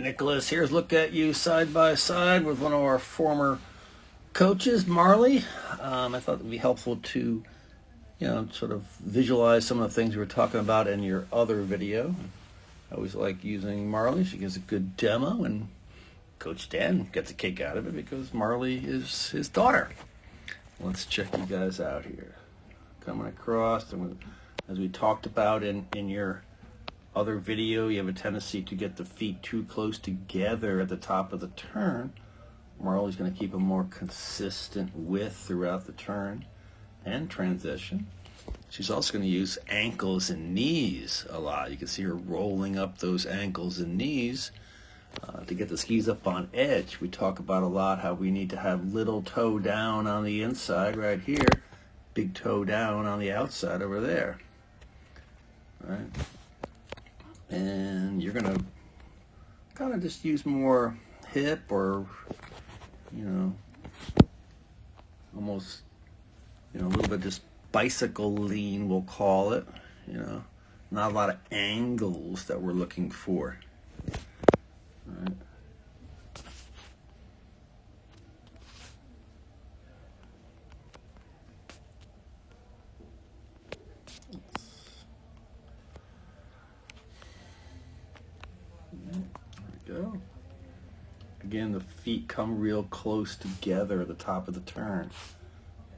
Nicholas, here's a look at you side by side with one of our former coaches, Marley. I thought it would be helpful to, sort of visualize some of the things we were talking about in your other video. I always like using Marley. She gives a good demo, and Coach Dan gets a kick out of it because Marley is his daughter. Let's check you guys out here. Coming across, and as we talked about in your other video, you have a tendency to get the feet too close together at the top of the turn. Marley's going to keep a more consistent width throughout the turn and transition. She's also going to use ankles and knees a lot. You can see her rolling up those ankles and knees to get the skis up on edge. We talk about a lot how we need to have little toe down on the inside right here, big toe down on the outside over there. All right. And you're going to kind of just use more hip or, almost, a little bit just bicycle lean, we'll call it. Not a lot of angles that we're looking for. All right. Go. Again, the feet come real close together at the top of the turn.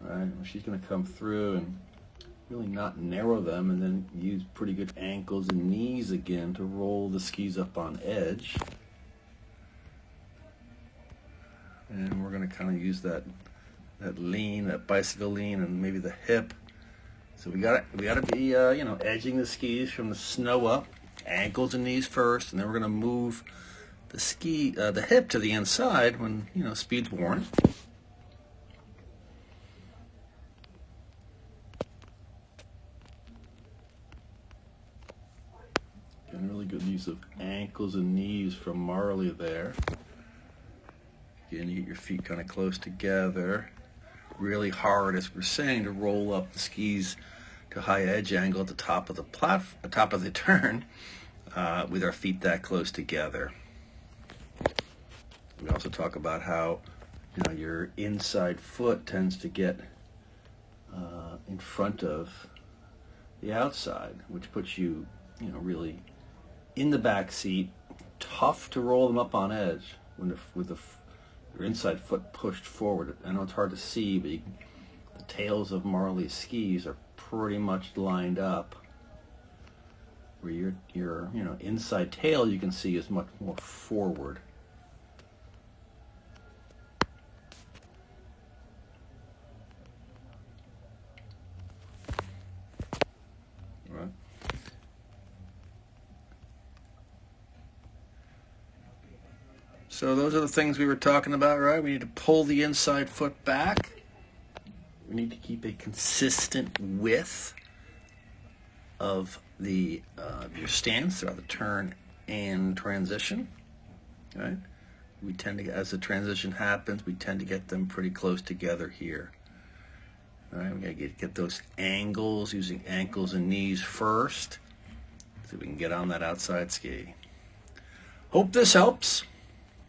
Right? She's going to come through and really not narrow them, and then use pretty good ankles and knees again to roll the skis up on edge. And we're going to kind of use that lean, that bicycle lean, and maybe the hip. So we got to be edging the skis from the snow up, ankles and knees first, and then we're going to move the hip to the inside when speed's warranted. And really good use of ankles and knees from Marley there. Again, you get your feet kind of close together. Really hard, as we're saying, to roll up the skis to high edge angle at the top of the turn with our feet that close together. We also talk about how your inside foot tends to get in front of the outside, which puts you really in the back seat. Tough to roll them up on edge when your inside foot pushed forward. I know it's hard to see, but the tails of Marley's skis are pretty much lined up, where your inside tail you can see is much more forward. Right. So those are the things we were talking about, right? We need to pull the inside foot back. We need to keep a consistent width of your stance throughout the turn and transition. Right? We tend to, as the transition happens, we tend to get them pretty close together here. All right, we gotta get those angles, using ankles and knees first, so we can get on that outside ski. Hope this helps.